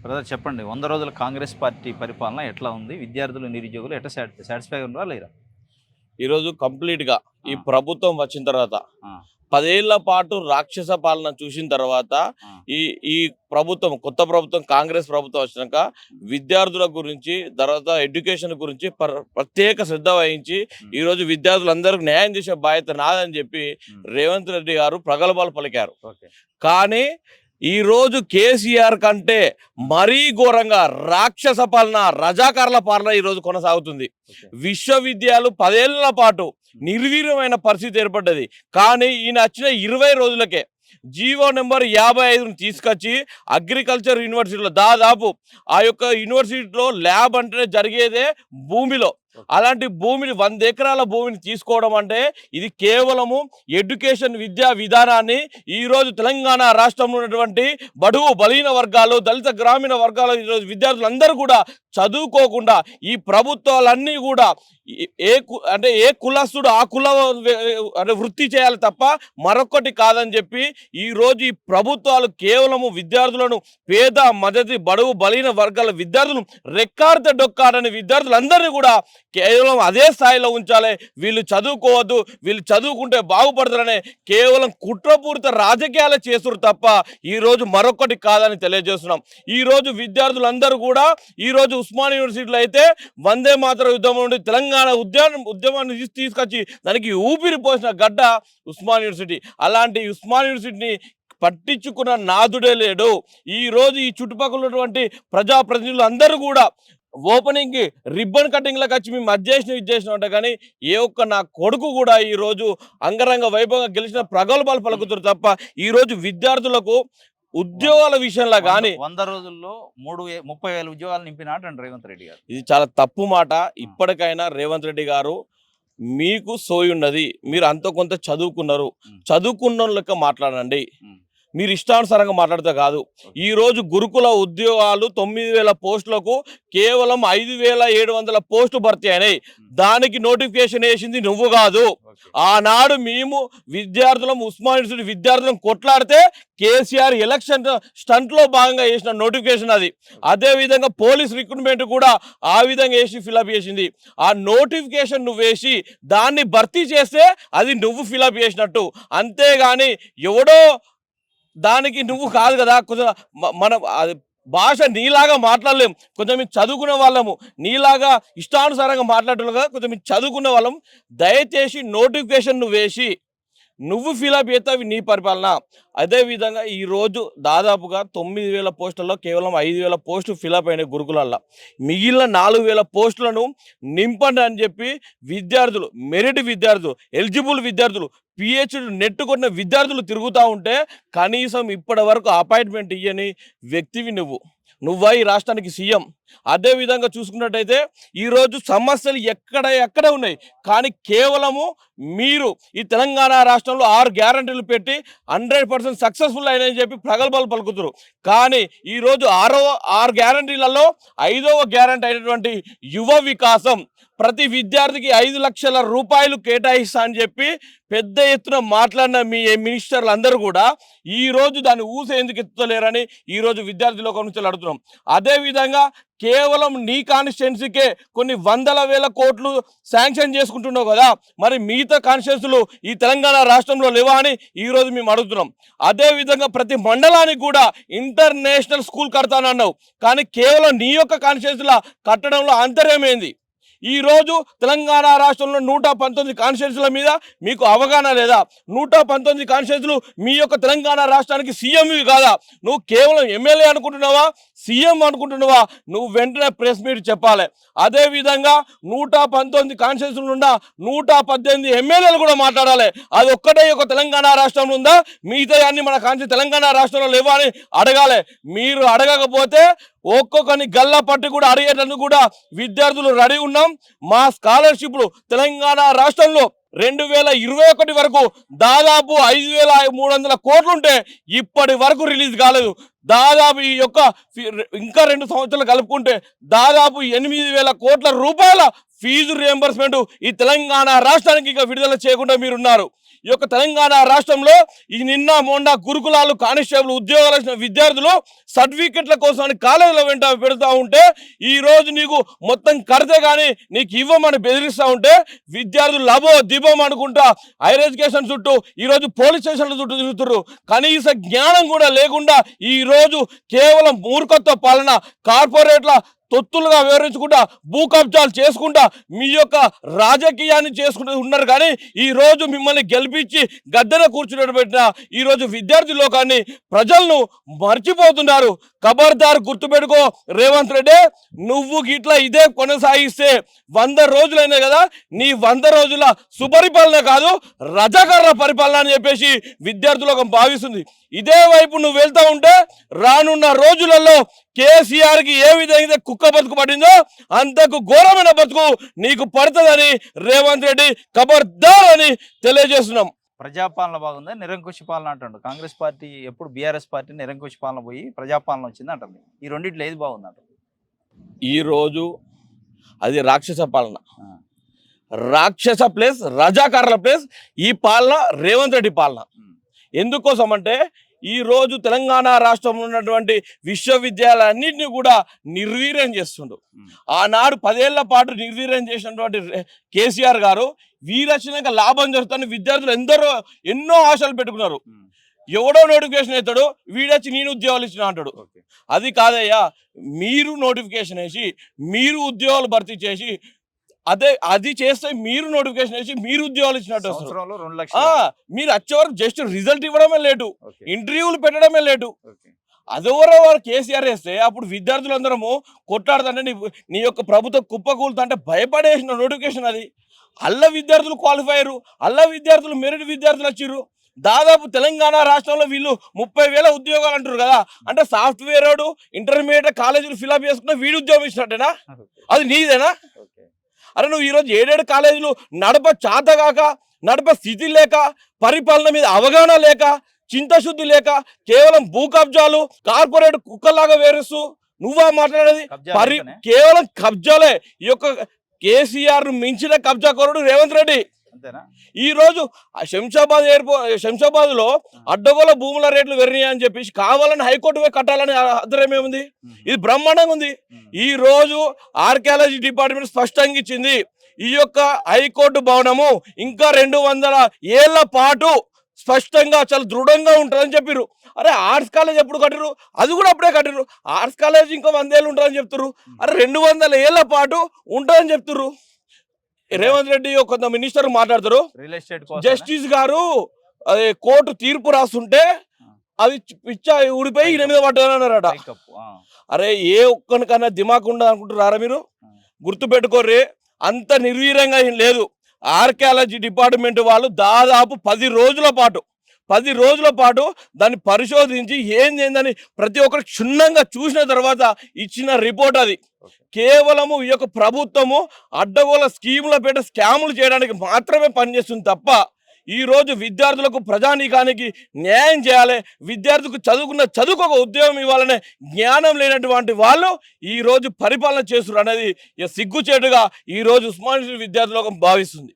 Brother చెప్పండి. 100 రోజుల Congress party పరిపాలన ఎట్లా ఉంది? విద్యార్థులు, నిరుద్యోగులు ఎట్లా సాటిస్ఫైగా ఉన్నారా లేరా? ఈరోజు కంప్లీట్‌గా ఈ ఆ! ప్రభుత్వం వచ్చిన తర్వాత ఆ! 10 ఏళ్ల పాటు రాక్షస పాలన చూసిన తర్వాత ఆ! ఈ ఈ కొత్త ప్రభుత్వం కాంగ్రెస్ ప్రభుత్వం వచ్చినాక విద్యార్థుల గురించి, తర్వాత ఎడ్యుకేషన్ గురించి ప్రత్యేక శ్రద్ధ వహించి హ్మ్. ఈరోజు విద్యార్థులందరికీ న్యాయం చేసే బాధ్యత నాదని చెప్పి హ్మ్. రేవంత్ రెడ్డి గారు ప్రగల్భాలు పలికారు. ఓకే. కానీ ఈరోజు కేసీఆర్ కంటే మరీ ఘోరంగా రాక్షస పాలన, రజాకారుల పాలన ఈరోజు కొనసాగుతుంది. ఓకే. విశ్వవిద్యాలయాలు 10 ఏళ్ల పాటు నిర్వీర్యమైన పరిస్థితి ఏర్పడ్డది. కానీ ఈయన వచ్చిన 20 రోజులకే జీవో నెంబర్ 55ను తీసుకొచ్చి అగ్రికల్చర్ యూనివర్సిటీలో దాదాపు ఆ యొక్క యూనివర్సిటీలో ల్యాబ్ అంటే జరిగేదే భూమిలో. అలాంటి భూమిని 100 ఎకరాల భూమిని తీసుకోవడం అంటే ఇది కేవలము ఎడ్యుకేషన్ విద్యా విధానాన్ని ఈరోజు తెలంగాణ రాష్ట్రంలో ఉన్నటువంటి బడుగు బలహీన వర్గాలు, దళిత గ్రామీణ వర్గాలు ఈరోజు విద్యార్థులందరూ కూడా చదువుకోకుండా ఈ ప్రభుత్వాలన్నీ కూడా ఏ కులస్తుడు ఆ కుల అంటే వృత్తి చేయాలి తప్ప మరొకటి కాదని చెప్పి ఈరోజు ఈ ప్రభుత్వాలు కేవలము విద్యార్థులను పేద మద్దతు బడుగు బలహీన వర్గాల విద్యార్థులు రెక్కాడితే డొక్కాడని విద్యార్థులందరినీ కూడా కేవలం అదే స్థాయిలో ఉంచాలి. వీళ్ళు చదువుకోవద్దు, వీళ్ళు చదువుకుంటే బాగుపడతారనే కేవలం కుట్రపూరిత రాజకీయాలే చేస్తున్నారు తప్ప ఈరోజు మరొకటి కాదని తెలియజేస్తున్నాం. ఈరోజు విద్యార్థులందరూ కూడా ఈరోజు ఉస్మానియా యూనివర్సిటీలో అయితే వందే మాతర యుద్ధం నుండి తెలంగాణ ఉద్యమాన్ని తీసుకొచ్చి దానికి ఊపిరి పోసిన గడ్డ ఉస్మానియా యూనివర్సిటీ. అలాంటి ఉస్మానియా యూనివర్సిటీని పట్టించుకున్న నాదుడే లేడు. ఈరోజు ఈ చుట్టుపక్కల ఉన్నటువంటి ప్రజాప్రతినిధులు అందరూ కూడా ఓపెనింగ్కి రిబ్బన్ కటింగ్లకు వచ్చి మేము ఇది చేసిన అంటే కానీ ఏ ఒక్క నా కొడుకు కూడా ఈరోజు అంగరంగ వైభవంగా గెలిచిన ప్రగల్భాలు పలుకుతారు తప్ప ఈరోజు విద్యార్థులకు ఉద్యోగాల విషయంలో కానీ 100 రోజుల్లో 30,000 ఉద్యోగాలు నింపినాడు రేవంత్ రెడ్డి గారు. ఇది చాలా తప్పు మాట. ఇప్పటికైనా రేవంత్ రెడ్డి గారు మీకు సోయి ఉన్నది, మీరు అంత కొంత చదువుకున్నారు, చదువుకున్న లెక్క మాట్లాడండి. మీరు ఇష్టానుసారంగా మాట్లాడితే కాదు. ఈరోజు గురుకుల ఉద్యోగాలు 9,000 పోస్టులకు కేవలం 5,700 పోస్టు భర్తీ అయినాయి. దానికి నోటిఫికేషన్ వేసింది నువ్వు కాదు. ఆనాడు మేము విద్యార్థులం, ఉస్మానియా యూనివర్సిటీ విద్యార్థులను కొట్లాడితే కేసీఆర్ ఎలక్షన్ స్టంట్లో భాగంగా వేసిన నోటిఫికేషన్ అది. అదేవిధంగా పోలీస్ రిక్రూట్మెంట్ కూడా ఆ విధంగా వేసి ఫిలప్ చేసింది. ఆ నోటిఫికేషన్ నువ్వు వేసి దాన్ని భర్తీ చేస్తే అది నువ్వు ఫిలప్ చేసినట్టు. అంతేగాని ఎవడో దానికి నువ్వు కాదు కదా. కొంచెం మనం భాష నీలాగా మాట్లాడలేం. కొంచెం చదువుకునే వాళ్ళము, నీలాగా ఇష్టానుసారంగా మాట్లాడటం కదా. కొంచెం చదువుకునే వాళ్ళం. దయచేసి నోటిఫికేషన్ నువ్వు వేసి నువ్వు ఫిలప్ చేస్తావు నీ పరిపాలన. అదేవిధంగా ఈరోజు దాదాపుగా 9,000 పోస్టుల్లో కేవలం 5,000 పోస్టులు ఫిలప్ అయినాయి గురుకులల్లో. మిగిలిన 4,000 పోస్టులను నింపండి అని చెప్పి విద్యార్థులు, మెరిట్ విద్యార్థులు, ఎలిజిబుల్ విద్యార్థులు, పిహెచ్డి నెట్ కొట్టిన విద్యార్థులు తిరుగుతూ ఉంటే కనీసం ఇప్పటి వరకు అపాయింట్మెంట్ ఇయ్యని వ్యక్తివి నువ్వా ఈ రాష్ట్రానికి సీఎం. అదేవిధంగా చూసుకున్నట్టయితే ఈరోజు సమస్యలు ఎక్కడ ఉన్నాయి. కానీ కేవలము మీరు ఈ తెలంగాణ రాష్ట్రంలో 6 గ్యారంటీలు పెట్టి 100% సక్సెస్ఫుల్ అయినాయని చెప్పి ప్రగల్భాలు పలుకుతారు. కానీ ఈరోజు 6 గ్యారంటీలలో 5వ గ్యారంటీ అయినటువంటి యువ వికాసం ప్రతి విద్యార్థికి 5 లక్షల రూపాయలు కేటాయిస్తా అని చెప్పి పెద్ద ఎత్తున మాట్లాడిన మీ మినిస్టర్లు అందరూ కూడా ఈరోజు దాన్ని ఎందుకు ఎత్తుతలేరని ఈరోజు విద్యార్థి లోకం నుంచి అడుగుతున్నాం. అదేవిధంగా కేవలం నీ కాన్స్టిట్యున్సీకే కొన్ని 100,000 కోట్లు శాంక్షన్ చేసుకుంటున్నావు కదా, మరి మిగతా కాన్స్టిట్యున్సీలు ఈ తెలంగాణ రాష్ట్రంలో లేవా అని ఈరోజు మేము అడుగుతున్నాం. అదేవిధంగా ప్రతి మండలానికి కూడా ఇంటర్నేషనల్ స్కూల్ కడతానన్నావు. కానీ కేవలం నీ యొక్క కాన్స్టిట్యున్సీలో కట్టడంలో అంతర్యమైంది. ఈరోజు తెలంగాణ రాష్ట్రంలో 119 కాన్స్టిట్యున్సీల మీద మీకు అవగాహన లేదా? 119 కాన్స్టిట్యున్సీలు మీ యొక్క తెలంగాణ రాష్ట్రానికి సీఎంవి కాదా? నువ్వు కేవలం ఎమ్మెల్యే అనుకుంటున్నావా, సీఎం అనుకుంటున్నావా? నువ్వు వెంటనే ప్రెస్ మీట్ చెప్పాలి. అదేవిధంగా 119 కాన్స్టిట్యున్సీలు ఉన్న 118 ఎమ్మెల్యేలు కూడా మాట్లాడాలి. అది ఒక్కటే ఒక తెలంగాణ రాష్ట్రంలో ఉందా, మిగతా అన్ని మన తెలంగాణ రాష్ట్రంలో లేవా అని అడగాలి. మీరు అడగకపోతే ఒక్కొక్కరిని గల్లా పట్టి కూడా అడిగేటందుకు కూడా విద్యార్థులు రెడీ ఉన్నాం. మా స్కాలర్షిప్లు తెలంగాణ రాష్ట్రంలో 2021 వరకు దాదాపు 5,300 కోట్లుంటే ఇప్పటి వరకు రిలీజ్ కాలేదు. దాదాపు ఈ యొక్క ఇంకా 2 సంవత్సరాలు కలుపుకుంటే దాదాపు 8,000 కోట్ల రూపాయల ఫీజు రియంబర్స్మెంట్ ఈ తెలంగాణ రాష్ట్రానికి ఇక విడుదల చేయకుండా మీరున్నారు. ఈ యొక్క తెలంగాణ రాష్ట్రంలో ఈ నిన్న మొన్న గురుకులాలు కానిస్టేబుల్ ఉద్యోగాలు వచ్చిన విద్యార్థులు సర్టిఫికెట్ల కోసం కాలేజీల వెంట పెడతా ఉంటే ఈ రోజు నీకు మొత్తం కడితే కానీ నీకు ఇవ్వమని బెదిరిస్తూ ఉంటే విద్యార్థులు లబో దిబం అనుకుంటా హైయర్ ఎడ్యుకేషన్ చుట్టూ ఈరోజు పోలీస్ స్టేషన్ల చుట్టూ తిరుగుతున్నారు. కనీస జ్ఞానం కూడా లేకుండా ఈరోజు కేవలం మూర్ఖత్వ పాలన కార్పొరేట్ల తొత్తులుగా వివరించుకుంటా భూ కబ్జాలు చేసుకుంటా మీ యొక్క రాజకీయాన్ని చేసుకుంటూ ఉన్నారు. కానీ ఈ రోజు మిమ్మల్ని గెలిపించి గద్దెన కూర్చున్నట్టు పెట్టిన ఈరోజు విద్యార్థి లోకాన్ని ప్రజలను మర్చిపోతున్నారు. ఖబర్దార్ గుర్తుపెట్టుకో రేవంత్ రెడ్డి, నువ్వు గిట్లా ఇదే కొనసాగిస్తే 100 రోజులైనా కదా నీ 100 రోజుల సుపరిపాలన కాదు రజాకారుల పరిపాలన అని చెప్పేసి విద్యార్థులకు భావిస్తుంది. ఇదే వైపు నువ్వు వెళ్తా ఉంటే రానున్న రోజులలో కేసీఆర్కి ఏ విధంగా కుక్క బతుకు పడిందో అంతకు ఘోరమైన బతుకు నీకు పడుతుందని రేవంత్ రెడ్డి ఖబర్దార్ అని తెలియజేస్తున్నాం. ప్రజాపాలన బాగుందా నిరంకుశ పాలన అంటాడు కాంగ్రెస్ పార్టీ? ఎప్పుడు బీఆర్ఎస్ పార్టీ నిరంకుశ పాలన పోయి ప్రజాపాలన వచ్చింది అంటుంది. ఈ రెండిట్లో ఏది బాగుంది అంటారు? ఈరోజు అది రాక్షస పాలన, రాక్షస ప్లేస్ రజాకారుల ప్లేస్ ఈ పాలన రేవంత్ రెడ్డి పాలన. ఎందుకోసం అంటే ఈరోజు తెలంగాణ రాష్ట్రంలో ఉన్నటువంటి విశ్వవిద్యాలయాలన్నింటినీ కూడా నిర్వీర్యం చేస్తుండు. ఆనాడు 10 ఏళ్ల పాటు నిర్వీర్యం చేసినటువంటి కేసీఆర్ గారు వీరచ్చినాక లాభం జరుగుతాను విద్యార్థులు ఎన్నో ఆశలు పెట్టుకున్నారు. ఎవడో నోటిఫికేషన్ అవుతాడు వీడొచ్చి నేను ఉద్యోగాలు ఇచ్చిన అంటాడు. అది కాదయ్యా, మీరు నోటిఫికేషన్ వేసి మీరు ఉద్యోగాలు భర్తీ చేసి అది చేస్తే మీరు నోటిఫికేషన్ వేసి మీరు ఉద్యోగాలు ఇచ్చినట్టు మీరు వచ్చే వరకు జస్ట్ రిజల్ట్ ఇవ్వడమే లేటు, ఇంటర్వ్యూలు పెట్టడమే లేటు. అదెవరో వారు కేసీఆర్ వేస్తే అప్పుడు విద్యార్థులందరము కొట్లాడుతుంటే నీ యొక్క ప్రభుత్వ కుప్పకూలుతుంటే భయపడేసిన నోటిఫికేషన్ అది. అల్ల విద్యార్థులు క్వాలిఫై అయ్యారు, అల్ల విద్యార్థులు మెరిట్ విద్యార్థులు వచ్చిర్రు. దాదాపు తెలంగాణ రాష్ట్రంలో వీళ్ళు 30,000 ఉద్యోగాలు అంటారు కదా, అంటే సాఫ్ట్వేర్ వాడు ఇంటర్మీడియట్ కాలేజీలు ఫిల్అప్ చేసుకున్న వీడు ఉద్యోగం ఇచ్చినట్టేనా? అది నీదేనా? అరే నువ్వు ఈరోజు 7 కాలేజీలు నడప చాతగాక, నడప స్థితి లేక, పరిపాలన మీద అవగాహన లేక, చింతశుద్ధి లేక, కేవలం భూ కబ్జాలు కార్పొరేట్ కుక్కలాగా వేరుస్తూ నువ్వా మాట్లాడేది? కేవలం కబ్జాలే. ఈ యొక్క కేసీఆర్ మించిన కబ్జాకోరుడు రేవంత్ రెడ్డి. ఈ రోజు శంషాబాద్ లో అడ్డగోల భూముల రేట్లు పెరిగినాయి అని చెప్పేసి కావాలని హైకోర్టు కట్టాలని ఆధారమే ఉంది. ఇది బ్రహ్మాండంగా ఉంది. ఈ రోజు ఆర్కియాలజీ డిపార్ట్మెంట్ స్పష్టంగా ఇచ్చింది, ఈ యొక్క హైకోర్టు భవనము ఇంకా 200 ఏళ్ల పాటు స్పష్టంగా చాలా దృఢంగా ఉంటుందని చెప్పారు. అరే ఆర్ట్స్ కాలేజ్ ఎప్పుడు కట్టిరు? అది కూడా అప్పుడే కట్టిరు. ఆర్ట్స్ కాలేజ్ ఇంకా 100 ఏళ్ళు ఉంటుందని చెప్తారు. అరే 200 ఏళ్ల పాటు ఉంటుందని చెప్తారు. రేవంత్ రెడ్డి కొంత మినిస్టర్ మాట్లాడతారు, జస్టిస్ గారు అదే కోర్టు తీర్పు రాస్తుంటే అవి పిచ్చ ఊడిపోయి 8 మీద పడ్డారన్నారట. అరే ఏ ఒక్కనికన్నా దిమాకు ఉండదు అనుకుంటున్నారా మీరు? గుర్తుపెట్టుకోర్రి, అంత నిర్వీర్యంగా ఏం లేదు. ఆర్కియాలజీ డిపార్ట్మెంట్ వాళ్ళు దాదాపు 10 రోజుల పాటు దాన్ని పరిశోధించి ఏందని ప్రతి ఒక్కరు క్షుణ్ణంగా చూసిన తర్వాత ఇచ్చిన రిపోర్ట్ అది. కేవలము ఈ యొక్క ప్రభుత్వము అడ్డగోల స్కీముల పేట స్కాములు చేయడానికి మాత్రమే పనిచేస్తుంది తప్ప ఈ రోజు విద్యార్థులకు ప్రజానీకానికి న్యాయం చేయాలి, విద్యార్థులకు చదువుకు ఒక ఉద్యోగం ఇవ్వాలనే జ్ఞానం లేనటువంటి వాళ్ళు ఈ రోజు పరిపాలన చేస్తున్నారు అనేది సిగ్గుచేటుగా ఈ రోజు ఉస్మానియా విద్యార్థులకు భావిస్తుంది.